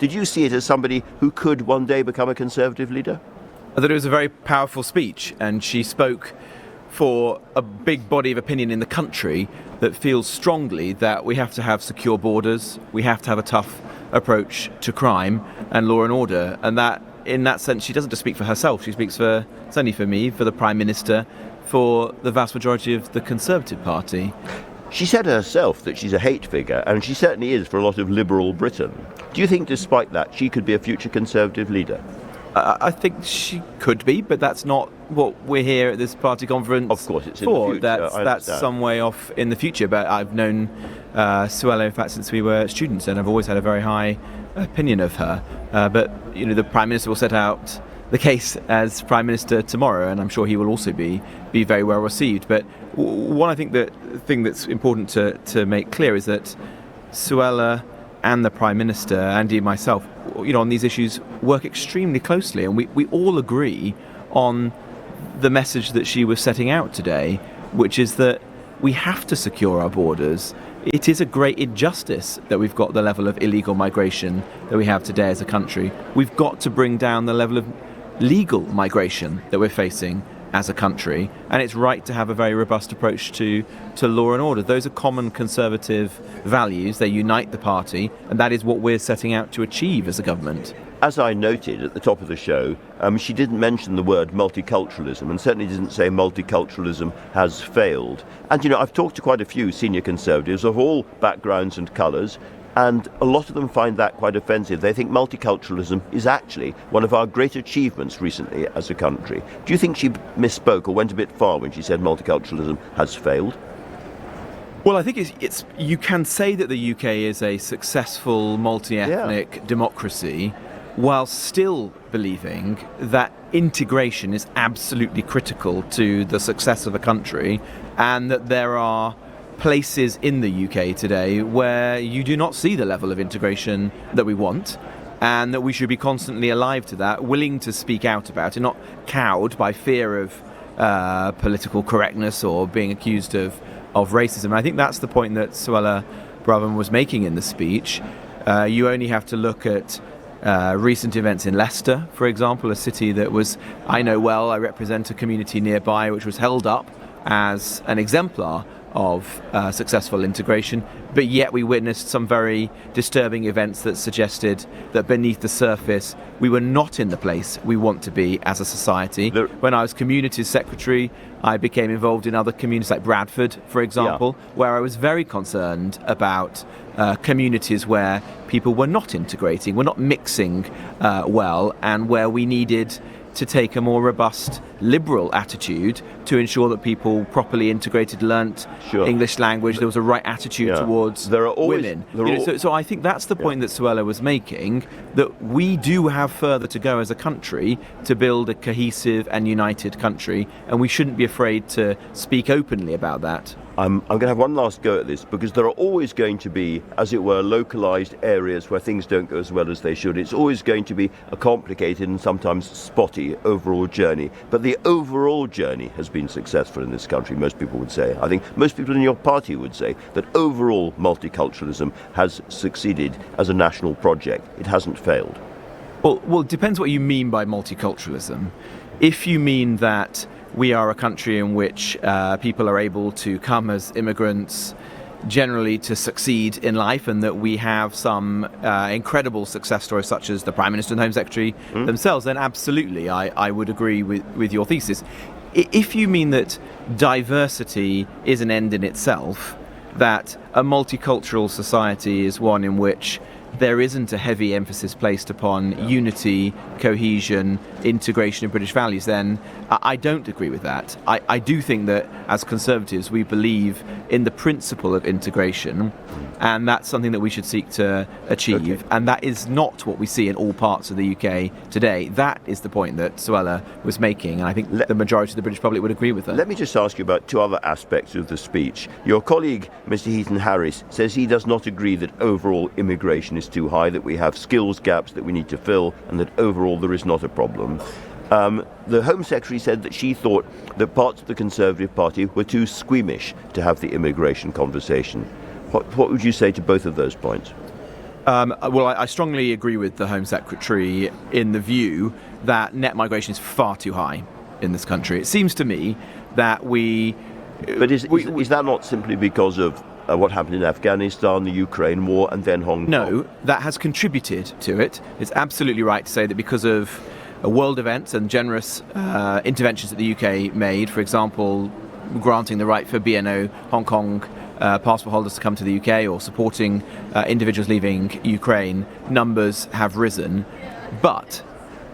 Did you see it as somebody who could one day become a Conservative leader? I thought it was a very powerful speech, and she spoke for a big body of opinion in the country that feels strongly that we have to have secure borders, we have to have a tough approach to crime and law and order, and that in that sense she doesn't just speak for herself, she speaks for, certainly for me, for the Prime Minister, for the vast majority of the Conservative Party. She said herself that she's a hate figure, and she certainly is for a lot of liberal Britain. Do you think despite that she could be a future Conservative leader? I think she could be, but that's not what we're here at this party conference of course, it's in for. The future. That's some way off in the future. But I've known Suella, in fact, since we were students, and I've always had a very high opinion of her. But the Prime Minister will set out the case as Prime Minister tomorrow, and I'm sure he will also be very well received. But I think the thing that's important to make clear is that Suella and the Prime Minister, Andy and myself, on these issues work extremely closely, and we all agree on the message that she was setting out today, which is that we have to secure our borders. It is a great injustice that we've got the level of illegal migration that we have today as a country. We've got to bring down the level of legal migration that we're facing as a country, and it's right to have a very robust approach to law and order. Those are common Conservative values. They unite the party, and that is what we're setting out to achieve as a government. As I noted at the top of the show, she didn't mention the word multiculturalism, and certainly didn't say multiculturalism has failed. And I've talked to quite a few senior Conservatives of all backgrounds and colours, and a lot of them find that quite offensive. They think multiculturalism is actually one of our great achievements recently as a country. Do you think she misspoke or went a bit far when she said multiculturalism has failed? Well, I think it's you can say that the UK is a successful multi-ethnic democracy while still believing that integration is absolutely critical to the success of a country, and that there are places in the UK today where you do not see the level of integration that we want, and that we should be constantly alive to that, willing to speak out about it, not cowed by fear of political correctness or being accused of racism. And I think that's the point that Suella Braverman was making in the speech. You only have to look at recent events in Leicester, for example, a city that was, I know well, I represent a community nearby, which was held up as an exemplar of successful integration, but yet we witnessed some very disturbing events that suggested that beneath the surface we were not in the place we want to be as a society. When I was Communities Secretary, I became involved in other communities like Bradford, for example, where I was very concerned about communities where people were not integrating, were not mixing well, and where we needed to take a more robust liberal attitude to ensure that people properly integrated, learnt English language, there was a right attitude towards women. So I think that's the point that Suella was making, that we do have further to go as a country to build a cohesive and united country, and we shouldn't be afraid to speak openly about that. I'm going to have one last go at this, because there are always going to be, as it were, localised areas where things don't go as well as they should. It's always going to be a complicated and sometimes spotty overall journey. But the overall journey has been successful in this country, most people would say. I think most people in your party would say that overall multiculturalism has succeeded as a national project. It hasn't failed. Well, it depends what you mean by multiculturalism. If you mean that we are a country in which people are able to come as immigrants generally to succeed in life, and that we have some incredible success stories such as the Prime Minister and Home Secretary themselves, then absolutely I would agree with your thesis. If you mean that diversity is an end in itself, that a multicultural society is one in which there isn't a heavy emphasis placed upon unity, cohesion, integration of British values, then I don't agree with that. I do think that as Conservatives we believe in the principle of integration, and that's something that we should seek to achieve, and that is not what we see in all parts of the UK today. That is the point that Suella was making, and I think the majority of the British public would agree with her. Let me just ask you about two other aspects of the speech. Your colleague, Mr. Heaton-Harris, says he does not agree that overall immigration is too high, that we have skills gaps that we need to fill, and that overall there is not a problem. The Home Secretary said that she thought that parts of the Conservative Party were too squeamish to have the immigration conversation. What would you say to both of those points? Well, I strongly agree with the Home Secretary in the view that net migration is far too high in this country. It seems to me that we... But is that not simply because of what happened in Afghanistan, the Ukraine war, and then Hong Kong? No, that has contributed to it. It's absolutely right to say that because of world events and generous interventions that the UK made, for example, granting the right for BNO Hong Kong passport holders to come to the UK or supporting individuals leaving Ukraine, numbers have risen. But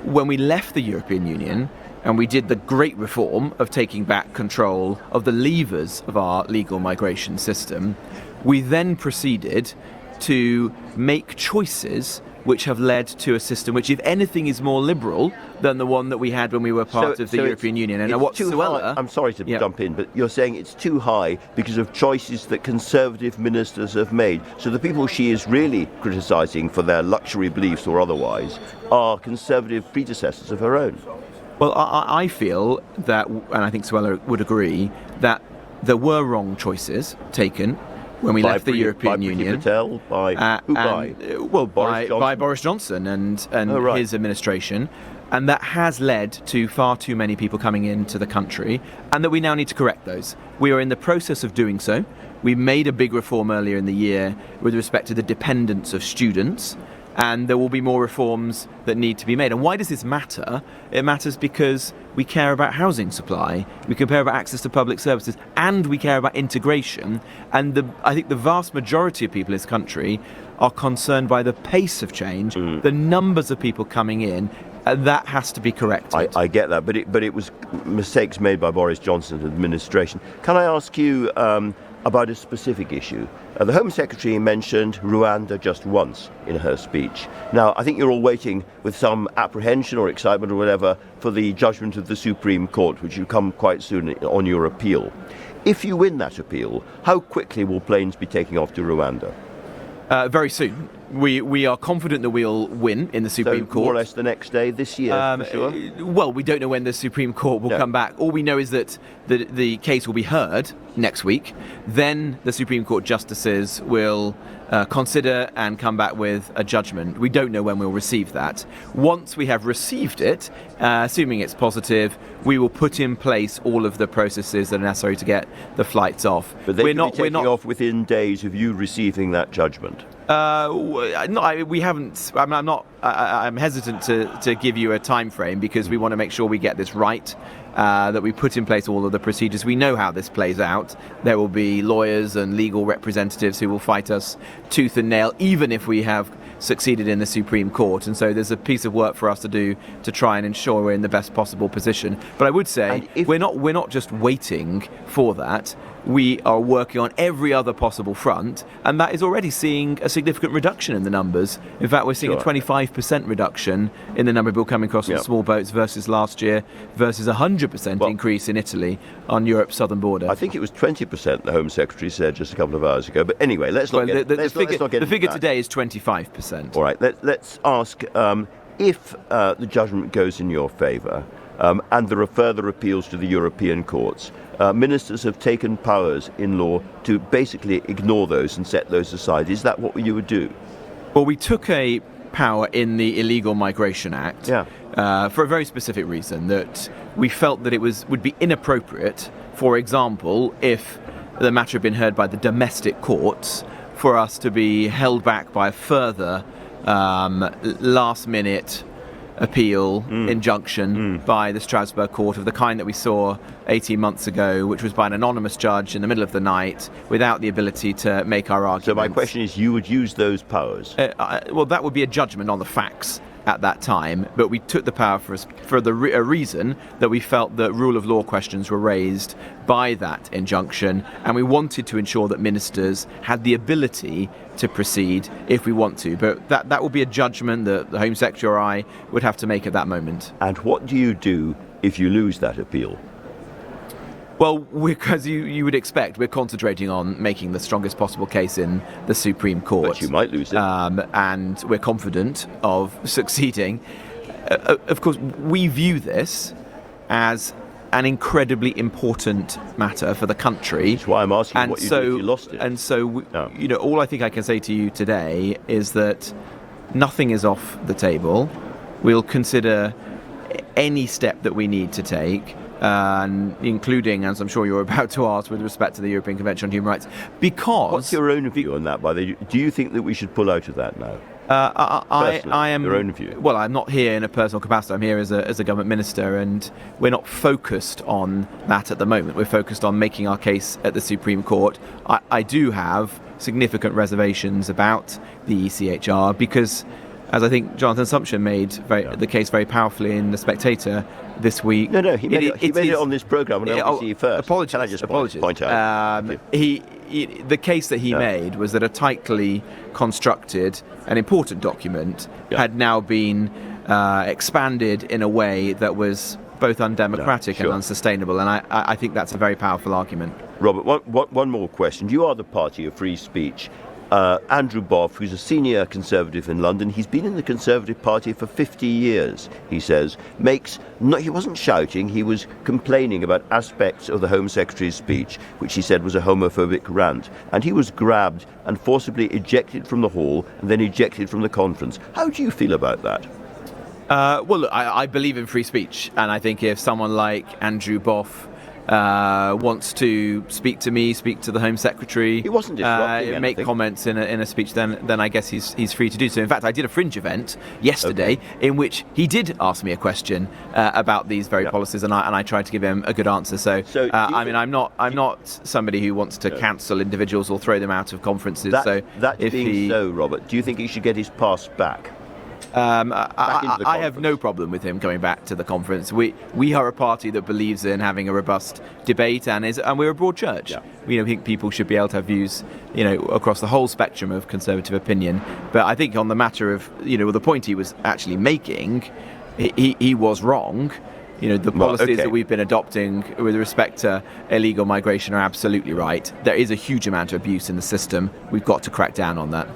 when we left the European Union and we did the great reform of taking back control of the levers of our legal migration system, we then proceeded to make choices which have led to a system which, if anything, is more liberal than the one that we had when we were part of the European Union. And what Suella... I'm sorry to jump in, but you're saying it's too high because of choices that Conservative ministers have made. So the people she is really criticising for their luxury beliefs or otherwise are Conservative predecessors of her own. Well, I feel that, and I think Suella would agree, that there were wrong choices taken when we left the European Union. Patel, by Boris Johnson and his administration, and that has led to far too many people coming into the country, and that we now need to correct those. We are in the process of doing so. We made a big reform earlier in the year with respect to the dependence of students, and there will be more reforms that need to be made. And why does this matter? It matters because we care about housing supply, we care about access to public services, and we care about integration. And I think the vast majority of people in this country are concerned by the pace of change, the numbers of people coming in. That has to be corrected. I get that, but it was mistakes made by Boris Johnson's administration. Can I ask you about a specific issue? The Home Secretary mentioned Rwanda just once in her speech. Now, I think you're all waiting with some apprehension or excitement or whatever for the judgment of the Supreme Court, which will come quite soon on your appeal. If you win that appeal, how quickly will planes be taking off to Rwanda? Very soon. We are confident that we'll win in the Supreme Court. More or less the next day this year, for sure? Well, we don't know when the Supreme Court will come back. All we know is that the case will be heard next week. Then the Supreme Court justices will consider and come back with a judgment. We don't know when we'll receive that. Once we have received it, assuming it's positive, we will put in place all of the processes that are necessary to get the flights off. But they will be taking off within days of you receiving that judgment? We haven't. I'm hesitant to give you a time frame because we want to make sure we get this right, that we put in place all of the procedures. We know how this plays out. There will be lawyers and legal representatives who will fight us tooth and nail, even if we have succeeded in the Supreme Court. And so there's a piece of work for us to do to try and ensure we're in the best possible position. But I would say we're not just waiting for that. We are working on every other possible front, and that is already seeing a significant reduction in the numbers. In fact, we're seeing a 25% reduction in the number of people coming across on small boats versus last year, versus a 100% increase in Italy on Europe's southern border. I think it was 20%, the Home Secretary said just a couple of hours ago. But anyway, let's not get the figure today is 25%. All right, let's ask if the judgment goes in your favour, and there are further appeals to the European courts. Ministers have taken powers in law to basically ignore those and set those aside. Is that what you would do? Well, we took a power in the Illegal Migration Act for a very specific reason, that we felt that it would be inappropriate, for example, if the matter had been heard by the domestic courts, for us to be held back by a further last-minute appeal, injunction by the Strasbourg court of the kind that we saw 18 months ago, which was by an anonymous judge in the middle of the night without the ability to make our arguments. So my question is, you would use those powers? Well, that would be a judgment on the facts at that time, but we took the power for a reason that we felt that rule of law questions were raised by that injunction, and we wanted to ensure that ministers had the ability to proceed if we want to. But that would be a judgment that the Home Secretary or I would have to make at that moment. And what do you do if you lose that appeal? Well, as you would expect, we're concentrating on making the strongest possible case in the Supreme Court. But you might lose it. And we're confident of succeeding. Of course, we view this as an incredibly important matter for the country. That's why I'm asking what you do if you lost it. And so, all I think I can say to you today is that nothing is off the table. We'll consider any step that we need to take, including, as I'm sure you're about to ask, with respect to the European Convention on Human Rights. Because what's your own view on that? By the way, do you think that we should pull out of that now? I am your own view. Well, I'm not here in a personal capacity. I'm here as a government minister, and we're not focused on that at the moment. We're focused on making our case at the Supreme Court. I do have significant reservations about the ECHR because, as I think Jonathan Sumption made the case very powerfully in The Spectator this week. No, he made it on this programme on LBC first. Apologies. Can I just apologies. point out? The case that he made was that a tightly constructed and important document had now been expanded in a way that was both undemocratic and unsustainable, and I think that's a very powerful argument. Robert, one more question. You are the party of free speech. Andrew Marr, who's a senior Conservative in London, he's been in the Conservative Party for 50 years, he says, he wasn't shouting, he was complaining about aspects of the Home Secretary's speech, which he said was a homophobic rant, and he was grabbed and forcibly ejected from the hall and then ejected from the conference. How do you feel about that? Well, look, I believe in free speech, and I think if someone like Andrew Boff wants to speak to me, speak to the Home Secretary, he wasn't disrupting make comments in a speech, then I guess he's free to do so. In fact, I did a Fringe event yesterday in which he did ask me a question about these very policies, and I tried to give him a good answer. So I'm not somebody who wants to cancel individuals or throw them out of conferences. Robert, do you think he should get his pass back? I have no problem with him going back to the conference. We are a party that believes in having a robust debate, and we're a broad church. Yeah. We think people should be able to have views, across the whole spectrum of Conservative opinion. But I think on the matter of, the point he was actually making, he was wrong. The policies that we've been adopting with respect to illegal migration are absolutely right. There is a huge amount of abuse in the system. We've got to crack down on that.